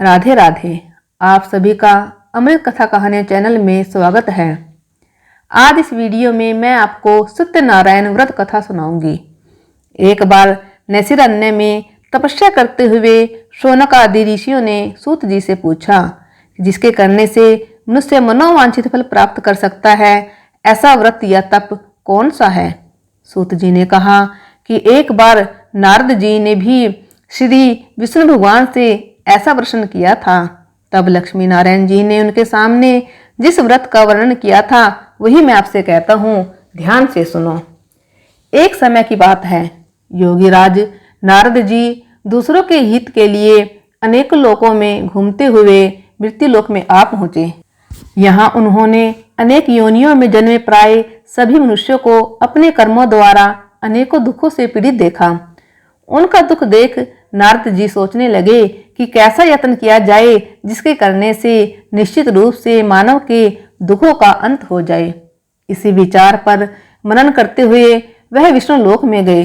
राधे राधे। आप सभी का अमृत कथा कहानी चैनल में स्वागत है। आज इस वीडियो में मैं आपको सत्यनारायण व्रत कथा सुनाऊंगी। एक बार नैमिषारण्य में तपस्या करते हुए शौनक आदि ऋषियों ने सूत जी से पूछा, जिसके करने से मनुष्य मनोवांछित फल प्राप्त कर सकता है, ऐसा व्रत या तप कौन सा है। सूत जी ने कहा कि एक बार नारद जी ने भी श्री विष्णु भगवान से ऐसा प्रश्न किया था। तब लक्ष्मी नारायण जी ने उनके सामने जिस व्रत का वर्णन किया था वही मैं आपसे कहता हूँ, ध्यान से सुनो। एक समय की बात है, योगीराज नारद जी दूसरों के हित के लिए अनेक लोकों में घूमते हुए मृत्युलोक में आ पहुंचे। यहाँ उन्होंने अनेक योनियों में जन्मे प्राय सभी मनुष्यों को अपने कर्मों द्वारा अनेकों दुखों से पीड़ित देखा। उनका दुख देख नारद जी सोचने लगे कि कैसा यत्न किया जाए जिसके करने से निश्चित रूप से मानव के दुखों का अंत हो जाए। इसी विचार पर मनन करते हुए वह विष्णु लोक में गए।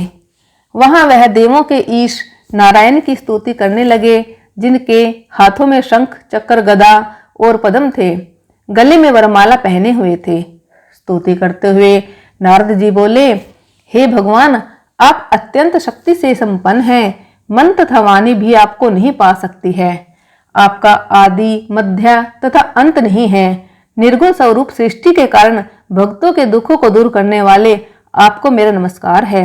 वहां वह देवों के ईश नारायण की स्तुति करने लगे, जिनके हाथों में शंख चक्र गदा और पद्म थे, गले में वरमाला पहने हुए थे। स्तुति करते हुए नारद जी बोले, हे भगवान, आप अत्यंत शक्ति से संपन्न हैं, मन तथा वाणी भी आपको नहीं पा सकती है। आपका आदि मध्य तथा अंत नहीं है। निर्गुण स्वरूप सृष्टि के कारण भक्तों के दुखों को दूर करने वाले आपको मेरा नमस्कार है।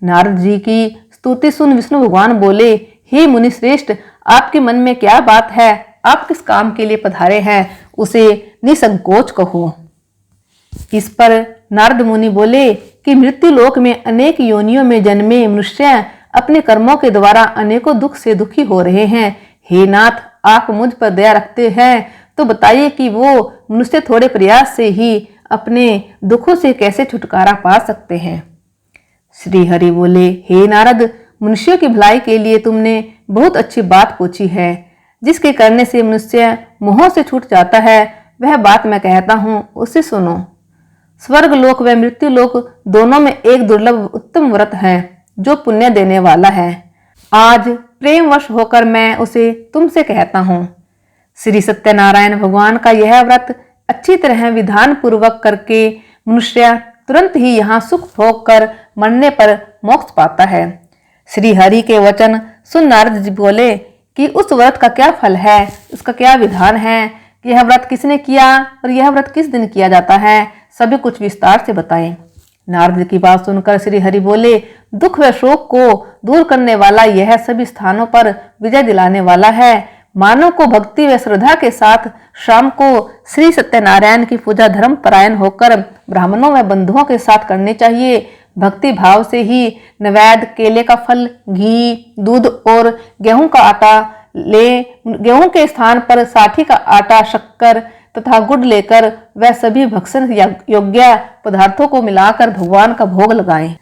नारद जी की स्तुति सुन विष्णु भगवान बोले, हे मुनि श्रेष्ठ, आपके मन में क्या बात है? आप किस काम के लिए पधारे हैं, उसे निसंकोच कहो। इस पर नारद मुनि बोले कि मृत्यु लोक में अनेक योनियों में जन्मे मनुष्य अपने कर्मों के द्वारा अनेकों दुख से दुखी हो रहे हैं। हे नाथ, आप मुझ पर दया रखते हैं तो बताइए कि वो मनुष्य थोड़े प्रयास से ही अपने दुखों से कैसे छुटकारा पा सकते हैं। श्री हरि बोले, हे नारद, मनुष्यों की भलाई के लिए तुमने बहुत अच्छी बात पूछी है। जिसके करने से मनुष्य मोह से छूट जाता है, वह बात मैं कहता हूँ, उसे सुनो। स्वर्ग लोक व मृत्यु लोक दोनों में एक दुर्लभ उत्तम व्रत है जो पुण्य देने वाला है। आज प्रेमवश होकर मैं उसे तुमसे कहता हूँ। श्री सत्यनारायण भगवान का यह व्रत अच्छी तरह विधान पूर्वक करके मनुष्य तुरंत ही यहाँ सुख भोग कर मरने पर मोक्ष पाता है। श्री हरि के वचन सुन नारद जी बोले कि उस व्रत का क्या फल है, उसका क्या विधान है, कि यह व्रत किसने किया और यह व्रत किस दिन किया जाता है, सभी कुछ विस्तार से बताएं। नारद की बात सुनकर श्री हरि बोले, दुख व शोक को दूर करने वाला यह सभी स्थानों पर विजय दिलाने वाला है। मानव को भक्ति व श्रद्धा के साथ शाम को श्री सत्यनारायण की पूजा धर्म परायण होकर ब्राह्मणों व बंधुओं के साथ करनी चाहिए। भक्ति भाव से ही नैवेद्य, केले का फल, घी, दूध और गेहूं का आटा ले, गेहूं के स्थान पर साठी का आटा, शक्कर तथा गुड़ लेकर वह सभी भक्षण योग्य पदार्थों को मिलाकर भगवान का भोग लगाएं।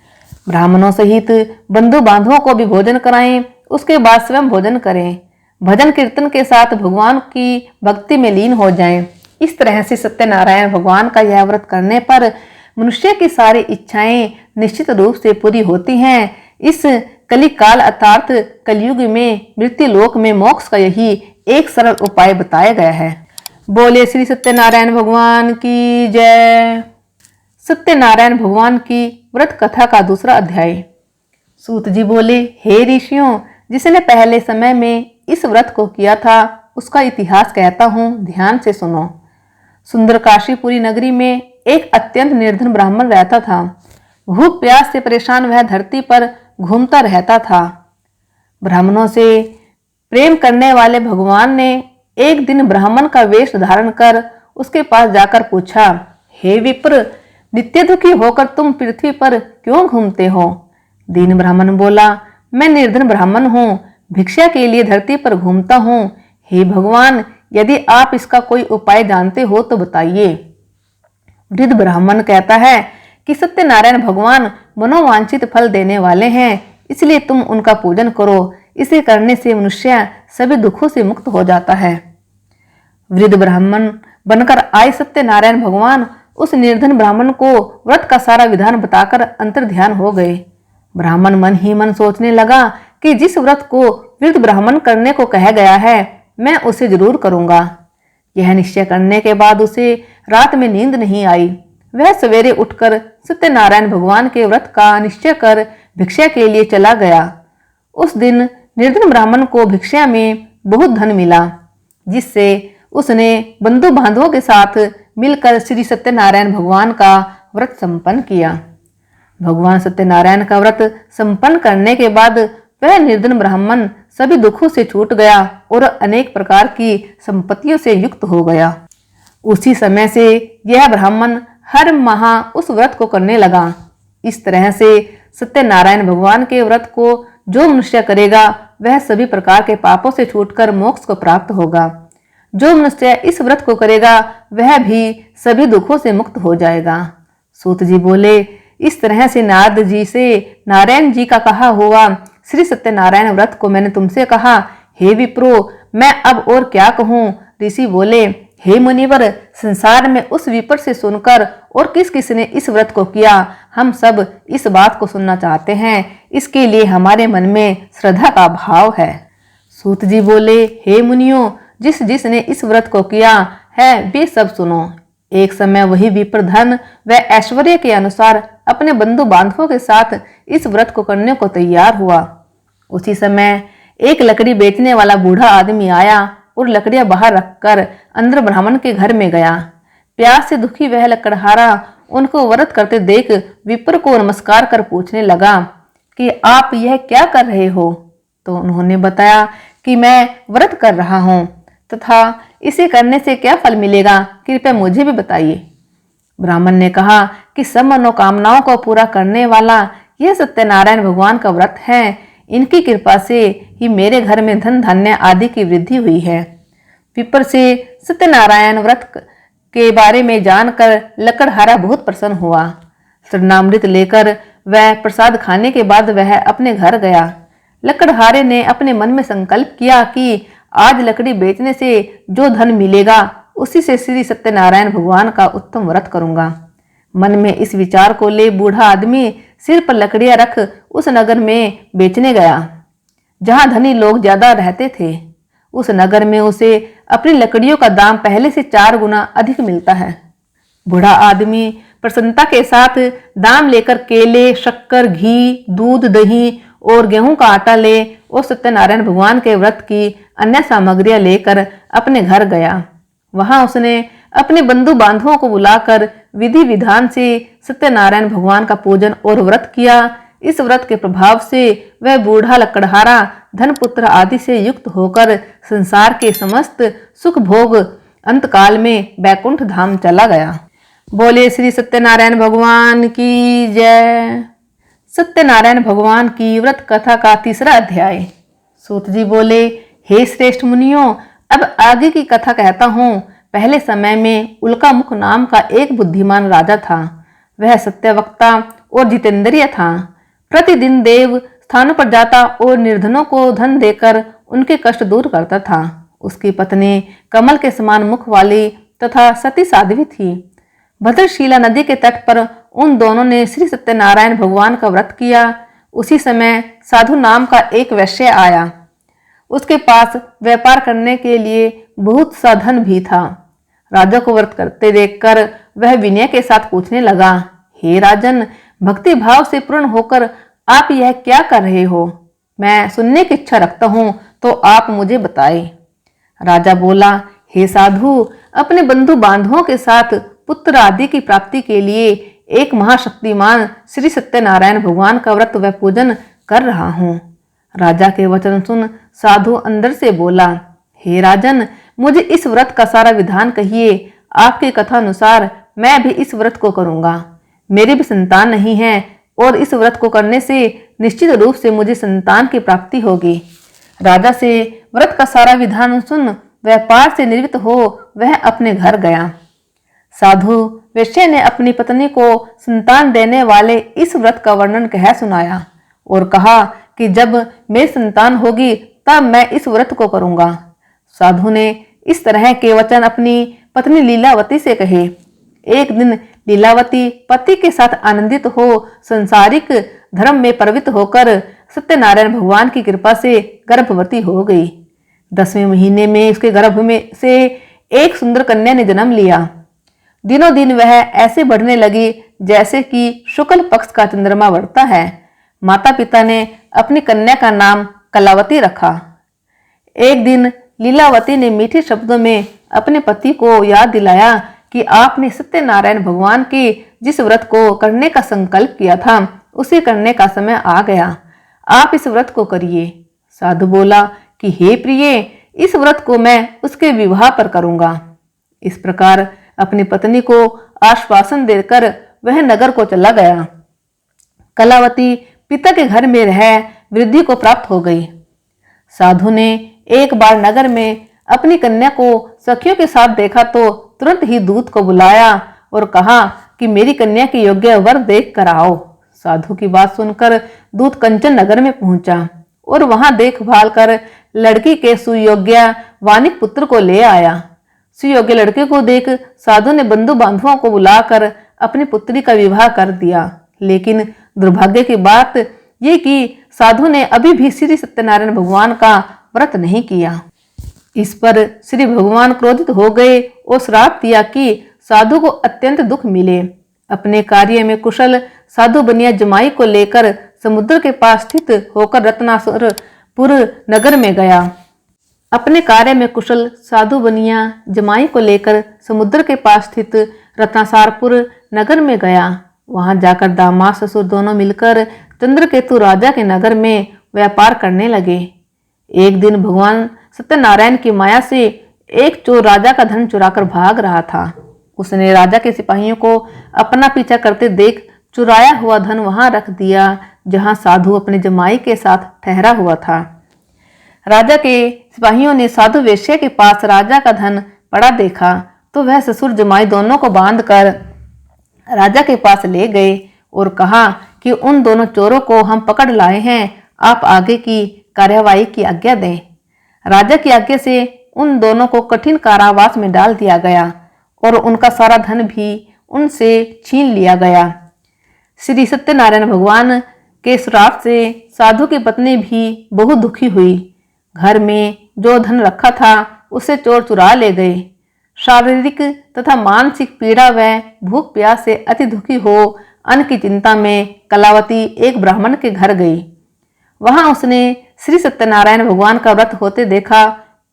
ब्राह्मणों सहित बंधु बांधवों को भी भोजन कराएं। उसके बाद स्वयं भोजन करें। भजन कीर्तन के साथ भगवान की भक्ति में लीन हो जाएं। इस तरह से सत्यनारायण भगवान का यह व्रत करने पर मनुष्य की सारी इच्छाएं निश्चित रूप से पूरी होती हैं। इस कलिकाल अर्थात कलयुग में मृत्यु लोक में मोक्ष का यही एक सरल उपाय बताया गया है। बोले श्री सत्यनारायण भगवान की जय। सत्यनारायण भगवान की व्रत कथा का दूसरा अध्याय। सूत जी बोले, हे ऋषियों, जिसने पहले समय में इस व्रत को किया था उसका इतिहास कहता हूँ, ध्यान से सुनो। सुंदर काशीपुरी नगरी में एक अत्यंत निर्धन ब्राह्मण रहता था। भूख प्यास से परेशान वह धरती पर घूमता रहता था। ब्राह्मणों से प्रेम करने वाले भगवान ने एक दिन ब्राह्मण का वेश धारण कर उसके पास जाकर पूछा, हे विप्र, नित्य दुखी होकर तुम पृथ्वी पर क्यों घूमते हो? दीन ब्राह्मण बोला, मैं निर्धन ब्राह्मण हूँ, भिक्षा के लिए धरती पर घूमता हूँ। हे भगवान, यदि आप इसका कोई उपाय जानते हो तो बताइए। वृद्ध ब्राह्मण कहता है कि सत्यनारायण भगवान मनोवांछित फल देने वाले हैं, इसलिए तुम उनका पूजन करो। इसे करने से मनुष्य सभी दुखों से मुक्त हो जाता है। वृद्ध ब्राह्मण बनकर आए सत्यनारायण भगवान उस निर्धन ब्राह्मण को व्रत का सारा विधान बताकर अंतर्ध्यान हो गए। ब्राह्मण मन ही मन सोचने लगा कि जिस व्रत को वृद्ध ब्राह्मण करने को कहा गया है, मैं उसे जरूर करूंगा। यह निश्चय करने के बाद उसे रात में नींद नहीं आई। वह सवेरे उठकर सत्यनारायण भगवान के व्रत का निश्चय कर भिक्षा के लिए चला गया। उस दिन निर्धन ब्राह्मण को भिक्षा में बहुत धन मिला, जिससे उसने बंधु बांधवों के साथ मिलकर श्री सत्यनारायण भगवान का व्रत संपन्न किया। भगवान सत्यनारायण का व्रत संपन्न करने के बाद वह निर्धन ब्राह्मण सभी दुखों से छूट गया और अनेक प्रकार की संपत्तियों से युक्त हो गया। उसी समय से यह ब्राह्मण हर माह उस व्रत को करने लगा। इस तरह से सत्यनारायण भगवान के व्रत को जो मनुष्य करेगा वह सभी प्रकार के पापों से छूटकर मोक्ष को प्राप्त होगा। जो मनुष्य इस व्रत को करेगा वह भी सभी दुखों से मुक्त हो जाएगा। सूत जी बोले, इस तरह से नारद जी से नारायण जी का कहा हुआ श्री सत्यनारायण व्रत को मैंने तुमसे कहा। हे विप्रो, मैं अब और क्या कहूँ। ऋषि बोले, हे मुनिवर, संसार में उस विप्र से सुनकर और किस किसने इस व्रत को किया, हम सब इस बात को सुनना चाहते हैं। इसके लिए हमारे मन में श्रद्धा का भाव है। सूत जी बोले, हे मुनियों, जिसने इस व्रत को किया है वे सब सुनो। एक समय वही विप्र धन व ऐश्वर्य के अनुसार अपने बंधु बांधवों के साथ इस व्रत को करने को तैयार हुआ। उसी समय एक लकड़ी बेचने वाला बूढ़ा आदमी आया और लकड़ियां बाहर रखकर अंदर ब्राह्मण के घर में गया। प्यास से दुखी वह लकड़हारा उनको व्रत करते देख विप्र को नमस्कार कर पूछने लगा कि आप यह क्या कर रहे हो। तो उन्होंने बताया कि मैं व्रत कर रहा हूँ तथा इसे करने से क्या फल मिलेगा, कृपया मुझे भी बताइए। ब्राह्मण ने कहा कि सब मनोकामनाओं को पूरा करने वाला यह सत्यनारायण भगवान का व्रत है। इनकी कृपा से ही मेरे घर में धन धान्य आदि की वृद्धि हुई है। विप्र से सत्यनारायण व्रत के बारे में जानकर लकड़हारा बहुत प्रसन्न हुआ। शरणामृत लेकर वह प्रसाद खाने के बाद वह अपने घर गया। लकड़हारे ने अपने मन में संकल्प किया कि आज लकड़ी बेचने से जो धन मिलेगा उसी से श्री सत्यनारायण भगवान का उत्तम व्रत करूंगा। मन में इस विचार को ले बूढ़ा आदमी सिर पर लकड़ियां रख उस नगर में बेचने गया जहां धनी लोग ज्यादा रहते थे। उस नगर में उसे अपनी लकड़ियों का दाम पहले से 4 गुना अधिक मिलता है। बूढ़ा आदमी प्रसन्नता के साथ दाम लेकर केले, शक्कर, घी, दूध, दही और गेहूं का आटा ले और सत्यनारायण भगवान के व्रत की अन्य सामग्रियां लेकर अपने घर गया। वहां उसने अपने बंधु बांधवों को बुलाकर विधि विधान से सत्यनारायण भगवान का पूजन और व्रत किया। इस व्रत के प्रभाव से वह बूढ़ा लकड़हारा धन पुत्र आदि से युक्त होकर संसार के समस्त सुख भोग अंतकाल में बैकुंठ धाम चला गया। बोले श्री सत्यनारायण भगवान की जय। सत्यनारायण भगवान की व्रत कथा का 3रा अध्याय। सूत जी बोले, हे श्रेष्ठ मुनियों, अब आगे की कथा कहता हूँ। पहले समय में उल्कामुख नाम का एक बुद्धिमान राजा था। वह सत्यवक्ता और जितेंद्रिय था। प्रतिदिन देव स्थानों पर जाता और निर्धनों को धन देकर उनके कष्ट दूर करता था। उसकी पत्नी कमल के समान मुख वाली तथा सती साध्वी थी। भद्रशिला नदी के तट पर उन दोनों ने श्री सत्यनारायण भगवान का व्रत किया। उसी समय साधु नाम का एक वैश्य आया। उसके पास व्यापार करने के लिए बहुत सा धन भी था। राजा को व्रत करते देखकर वह विनय के साथ पूछने लगा, हे राजन, भक्ति भाव से पूर्ण होकर आप यह क्या कर रहे हो? मैं सुनने की इच्छा रखता हूँ, तो आप मुझे बताए। राजा बोला, हे साधु, अपने बंधु बांधवों के साथ पुत्र आदि की प्राप्ति के लिए एक महाशक्तिमान श्री सत्यनारायण भगवान का व्रत व पूजन कर रहा हूँ। राजा के वचन सुन साधु अंदर से बोला, हे राजन, मुझे इस व्रत का सारा विधान कहिए। आपकी कथा अनुसार मैं भी इस व्रत को करूंगा। मेरी भी संतान नहीं है और इस व्रत को करने से निश्चित रूप से मुझे संतान की प्राप्ति होगी। राजा से व्रत का सारा विधान सुन व्यापार से निवृत्त हो वह अपने घर गया। साधु वैश्य ने अपनी पत्नी को संतान देने वाले इस व्रत का वर्णन कह सुनाया और कहा कि जब मेरी संतान होगी तब मैं इस व्रत को करूंगा। साधु ने इस तरह के वचन अपनी पत्नी लीलावती से कहे। एक दिन लीलावती पति के साथ आनंदित हो संसारिक धर्म में प्रवृत्त होकर सत्यनारायण भगवान की कृपा से गर्भवती हो गई। 10वें महीने में उसके गर्भ में से एक सुंदर कन्या ने जन्म लिया। दिनों दिन वह ऐसे बढ़ने लगी जैसे कि शुक्ल पक्ष का चंद्रमा बढ़ता है। माता पिता ने अपनी कन्या का नाम कलावती रखा। एक दिन लीलावती ने मीठे शब्दों में अपने पति को याद दिलाया कि आपने सत्यनारायण भगवान के जिस व्रत को करने का संकल्प किया था उसे करने का समय आ गया। आप इस व्रत को करिए। साधु बोला कि हे प्रिय, इस व्रत को मैं उसके विवाह पर करूंगा। इस प्रकार अपनी पत्नी को आश्वासन देकर वह नगर को चला गया। कलावती पिता के घर में रह वृद्धि को प्राप्त हो गई। साधु ने एक बार नगर में अपनी कन्या को सखियों के साथ देखा तो तुरंत ही दूत को बुलाया और कहा कि मेरी कन्या के योग्य वर देख कर आओ। साधु की बात सुनकर दूत कंचन नगर में पहुंचा और वहां देखभाल कर लड़की के सुयोग्य वानिक पुत्र को ले आया। सुयोग्य लड़के को देख साधु ने बंधु बांधवों को बुलाकर अपनी पुत्री का विवाह कर दिया। लेकिन दुर्भाग्य की बात ये कि साधु ने अभी भी श्री सत्यनारायण भगवान का व्रत नहीं किया। इस पर श्री भगवान क्रोधित हो गए और श्राप दिया कि साधु को अत्यंत दुख मिले। अपने कार्य में कुशल साधु बनिया जमाई को लेकर समुद्र के पास स्थित होकर रत्नासुरपुर नगर में गया। अपने कार्य में कुशल साधु बनिया जमाई को लेकर समुद्र के पास स्थित रत्नासारपुर नगर में गया। वहां जाकर दामाद ससुर दोनों मिलकर चंद्रकेतु राजा के नगर में व्यापार करने लगे। एक दिन भगवान सत्यनारायण की माया से एक चोर राजा का धन चुराकर भाग रहा था। उसने राजा के सिपाहियों को अपना पीछा करते देख चुराया हुआ धन वहां रख दिया जहां साधु अपने जमाई के साथ ठहरा हुआ था। राजा के सिपाहियों ने साधु वेश्या के पास राजा का धन पड़ा देखा तो वह ससुर जमाई दोनों को बांधकर राजा के पास ले गए और कहा कि उन दोनों चोरों को हम पकड़ लाए हैं, आप आगे की कार्यवाही की आज्ञा दें। राजा की आज्ञा से उन दोनों को कठिन कारावास में डाल दिया गया और उनका सारा धन भी उनसे छीन लिया गया। श्री सत्यनारायण भगवान के श्राप से साधु की पत्नी भी बहुत दुखी हुई। घर में जो धन रखा था उसे चोर चुरा ले गए। शारीरिक तथा मानसिक पीड़ा व भूख प्यास से अति दुखी हो अन्न की चिंता में कलावती एक ब्राह्मण के घर गई। वहां उसने श्री सत्यनारायण भगवान का व्रत होते देखा।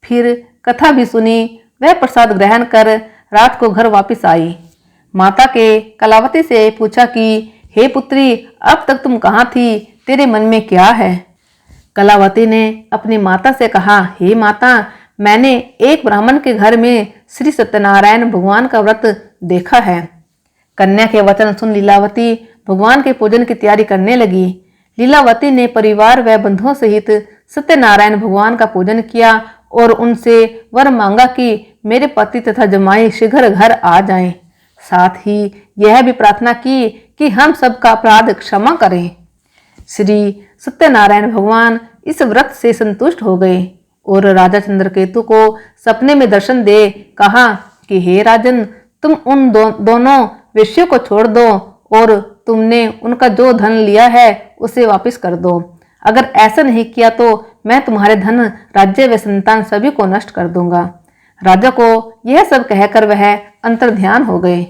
फिर कथा भी सुनी। वह प्रसाद ग्रहण कर रात को घर वापस आई। माता के कलावती से पूछा कि हे पुत्री, अब तक तुम कहाँ थी, तेरे मन में क्या है? कलावती ने अपनी माता से कहा, हे माता, मैंने एक ब्राह्मण के घर में श्री सत्यनारायण भगवान का व्रत देखा है। कन्या के वचन सुन लीलावती भगवान के पूजन की तैयारी करने लगी। लीलावती ने परिवार व बंधुओं सहित सत्यनारायण भगवान का पूजन किया और उनसे वर मांगा कि मेरे पति तथा जमाई शीघ्र घर आ जाएं। साथ ही यह भी प्रार्थना की कि हम सबका अपराध क्षमा करें। श्री सत्यनारायण भगवान इस व्रत से संतुष्ट हो गए और राजा चंद्रकेतु को सपने में दर्शन दे कहा कि हे राजन, तुम उन दोनों वेश्यों को छोड़ दो और तुमने उनका जो धन लिया है उसे वापस कर दो। अगर ऐसा नहीं किया तो मैं तुम्हारे धन, राज्य व संतान सभी को नष्ट कर दूंगा। राजा को यह सब कहकर वह अंतर्ध्यान हो गए।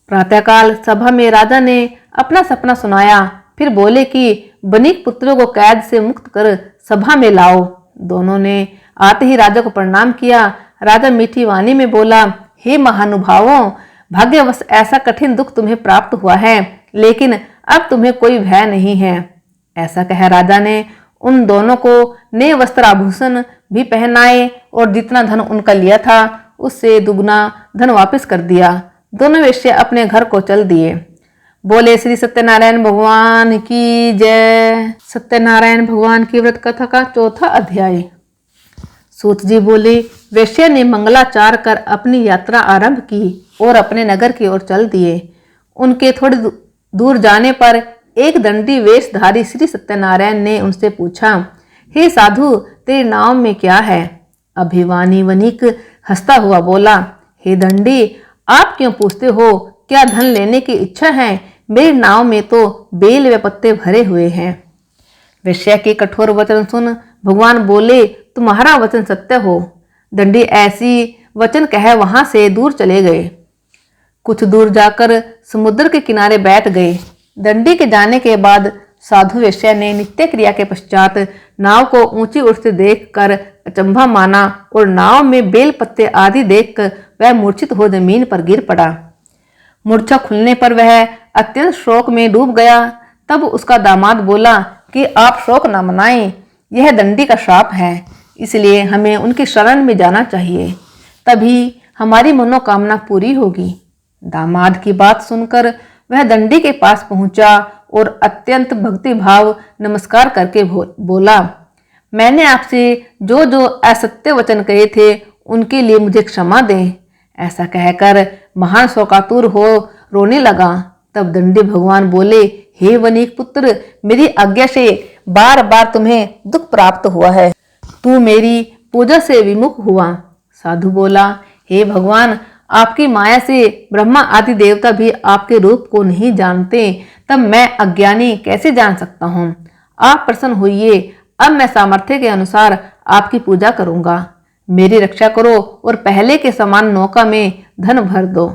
प्रातःकाल सभा में राजा ने अपना सपना सुनाया। फिर बोले कि बनीक पुत्रों को कैद से मुक्त कर सभा में लाओ। दोनों ने आते ही राजा को प्रणाम किया। राजा मीठी वाणी में बोला, हे महानुभावों, भाग्यवश ऐसा कठिन दुख तुम्हें प्राप्त हुआ है, लेकिन अब तुम्हें कोई भय नहीं है। ऐसा कह राजा ने उन दोनों को नए वस्त्र आभूषण भी पहनाए और जितना धन उनका लिया था उससे दुगना धन वापस कर दिया। दोनों वेश्या अपने घर को चल दिए। बोले श्री सत्यनारायण भगवान की जय। सत्यनारायण भगवान की व्रत कथा का चौथा अध्याय। सूत जी बोले, वेश्या ने मंगलाचार कर अपनी यात्रा आरंभ की और अपने नगर की ओर चल दिए। उनके थोड़ी दूर जाने पर एक दंडी वेशधारी श्री सत्यनारायण ने उनसे पूछा, हे साधु, तेरे नाम में क्या है? अभिवानी वनिक हंसता हुआ बोला, हे दंडी, आप क्यों पूछते हो? क्या धन लेने की इच्छा है? मेरे नाव में तो बेल व पत्ते भरे हुए हैं। वेश्या के कठोर वचन सुन भगवान बोले, तुम्हारा वचन सत्य हो। दंडी ऐसी वचन कह वहां से दूर चले गए। कुछ दूर जाकर समुद्र के किनारे बैठ गए। दंडी के जाने के बाद साधु वेश्या ने नित्य क्रिया के पश्चात नाव को ऊंची उठते देखकर अचंभा माना और नाव में बेल पत्ते आदि देखकर वह मूर्छित हो जमीन पर गिर पड़ा। मूर्छा खुलने पर वह अत्यंत शोक में डूब गया। तब उसका दामाद बोला कि आप शोक न मनाएं, यह दंडी का श्राप है, इसलिए हमें उनकी शरण में जाना चाहिए, तभी हमारी मनोकामना पूरी होगी। दामाद की बात सुनकर वह दंडी के पास पहुंचा और अत्यंत भक्तिभाव नमस्कार करके बोला, मैंने आपसे जो जो असत्य वचन कहे थे उनके लिए मुझे क्षमा दें। ऐसा कहकर महान शोकातुर हो रोने लगा। तब दंडी भगवान बोले, हे वनिक पुत्र, मेरी आज्ञा से बार बार तुम्हें दुख प्राप्त हुआ है, तू मेरी पूजा से विमुख हुआ। साधु बोला, हे भगवान, आपकी माया से ब्रह्मा आदि देवता भी आपके रूप को नहीं जानते, तब मैं अज्ञानी कैसे जान सकता हूँ। आप प्रसन्न होइए, अब मैं सामर्थ्य के अनुसार आपकी पूजा करूंगा। मेरी रक्षा करो और पहले के समान नौका में धन भर दो।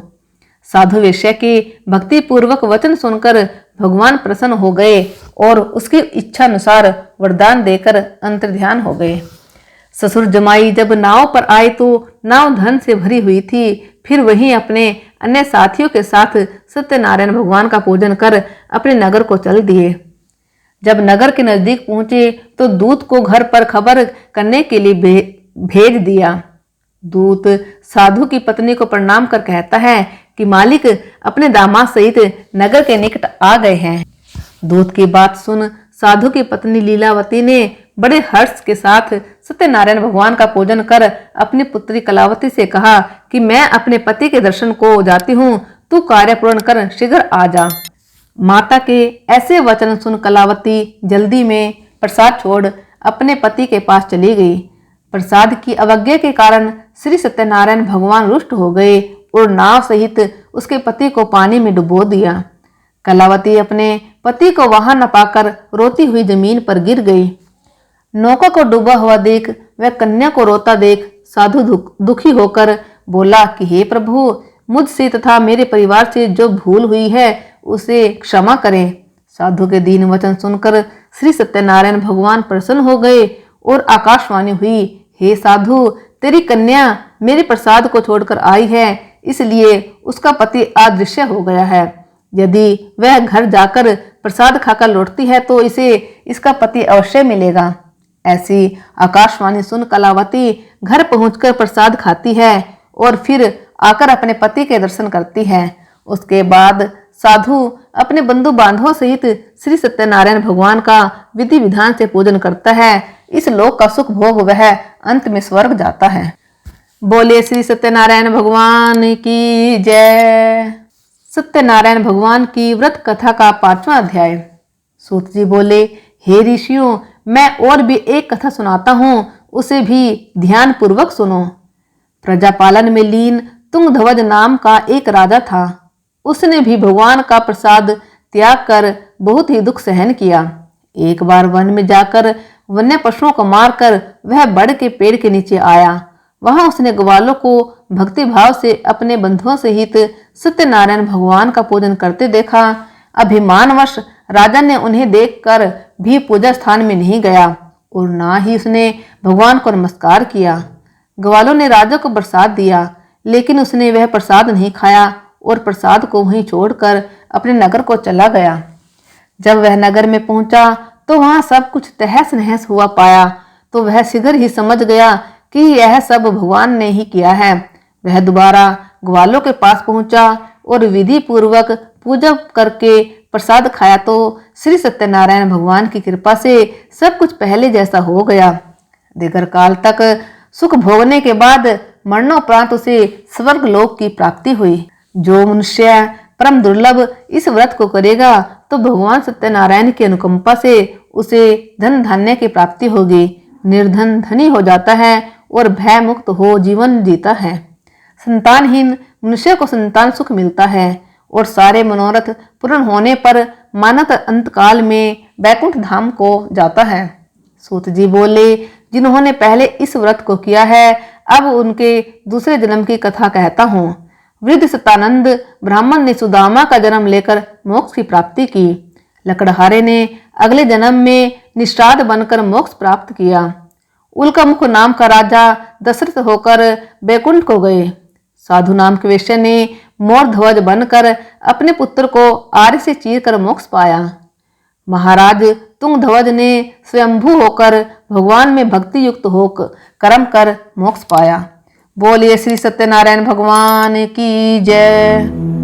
साधु वेश्या के भक्ति पूर्वक वचन सुनकर भगवान प्रसन्न हो गए और उसकी इच्छा अनुसार वरदान देकर अंतर्ध्यान हो गए। ससुर जमाई जब नाव पर आए तो नाव धन से भरी हुई थी। फिर वहीं अपने अन्य साथियों के साथ सत्यनारायण भगवान का पूजन कर अपने नगर को चल दिए। जब नगर के नजदीक पहुंचे तो दूत को घर पर खबर करने के लिए भेज दिया। दूत साधु की पत्नी को प्रणाम कर कहता है कि मालिक अपने दामाद सहित नगर के निकट आ गए हैं। दूत की बात सुन साधु की पत्नी लीलावती ने बड़े हर्ष के साथ सत्यनारायण भगवान का पूजन कर अपनी पुत्री कलावती से कहा कि मैं अपने पति के दर्शन को जाती हूँ, तू कार्य पूर्ण कर शीघ्र आ जा। माता के ऐसे वचन सुन कलावती जल्दी में प्रसाद छोड़ अपने पति के पास चली गई। प्रसाद की अवज्ञा के कारण श्री सत्यनारायण भगवान रुष्ट हो गए और नाव सहित उसके पति को पानी में डुबो दिया। कलावती अपने पति को वहां न पाकर रोती हुई जमीन पर गिर गई। नौका को डूबा हुआ देख वह कन्या को रोता देख साधु दुखी होकर बोला कि हे प्रभु, मुझसे तथा मेरे परिवार से जो भूल हुई है उसे क्षमा करें। साधु के दीन वचन सुनकर श्री सत्यनारायण भगवान प्रसन्न हो गए और आकाशवाणी हुई, हे साधु, तेरी कन्या मेरे प्रसाद को छोड़कर आई है, इसलिए उसका पति अदृश्य हो गया है। यदि वह घर जाकर प्रसाद खाकर लौटती है तो इसे इसका पति अवश्य मिलेगा। ऐसी आकाशवाणी सुन कलावती घर पहुंचकर प्रसाद खाती है और फिर आकर अपने पति के दर्शन करती है। उसके बाद साधु अपने बंधु बांधवों सहित श्री सत्यनारायण भगवान का विधि विधान से पूजन करता है। इस लोक का सुख भोग वह अंत में स्वर्ग जाता है। बोले श्री सत्यनारायण भगवान की जय। सत्यनारायण भगवान की व्रत कथा का 5वां अध्याय। सूत जी बोले, हे ऋषियों, मैं और भी एक कथा सुनाता हूँ, उसे भी ध्यान पूर्वक सुनो। प्रजापालन में लीन तुंगध्वज नाम का एक राजा था। उसने भी भगवान का प्रसाद त्याग कर बहुत ही दुख सहन किया। एक बार वन में जाकर वन्य पशुओं को मारकर वह बड़ के पेड़ के नीचे आया। वहां उसने ग्वालों को भक्ति भाव से अपने बंधुओं सहित सत्यनारायण भगवान का पूजन करते देखा। अभिमानवश राजा ने उन्हें देखकर भी पूजा स्थान में नहीं गया और ना ही उसने भगवान को नमस्कार किया। ग्वालों ने राजा को प्रसाद दिया, लेकिन उसने वह प्रसाद नहीं खाया और प्रसाद को वहीं छोड़कर अपने नगर को चला गया। जब वह नगर में पहुंचा तो वहां सब कुछ तहस नहस हुआ पाया तो वह शीघ्र ही समझ गया कि यह सब भगवान ने ही किया है। वह दोबारा ग्वालों के पास पहुंचा और विधि पूर्वक पूजा करके प्रसाद खाया तो श्री सत्यनारायण भगवान की कृपा से सब कुछ पहले जैसा हो गया। दीर्घ काल तक सुख भोगने के बाद मरणोपरांत उसे स्वर्ग लोक की प्राप्ति हुई। जो मनुष्य परम दुर्लभ इस व्रत को करेगा तो भगवान सत्यनारायण की अनुकंपा से उसे धन धान्य की प्राप्ति होगी। निर्धन धनी हो जाता है और भय मुक्त हो जीवन जीता है। संतानहीन मनुष्य को संतान सुख मिलता है और सारे मनोरथ पूर्ण होने पर मानव अंतकाल में बैकुंठ धाम को जाता है। सूत जी बोले, जिन्होंने पहले इस व्रत को किया है, अब उनके दूसरे जन्म की कथा कहता हूँ। वृद्ध सतानंद ब्राह्मण ने सुदामा का जन्म लेकर मोक्ष की प्राप्ति की। लकड़हारे ने अगले जन्म में निषाद बनकर मोक्ष प्राप्त किया। उल्कामुख नाम का राजा दशरथ होकर बैकुंठ को गए। साधु नाम के वेश्या ने मोर ध्वज बनकर अपने पुत्र को आर्य से चीर कर मोक्ष पाया। महाराज तुंगध्वज ने स्वयंभू होकर भगवान में भक्ति युक्त होकर कर्म कर मोक्ष पाया। बोलिए श्री सत्यनारायण भगवान की जय।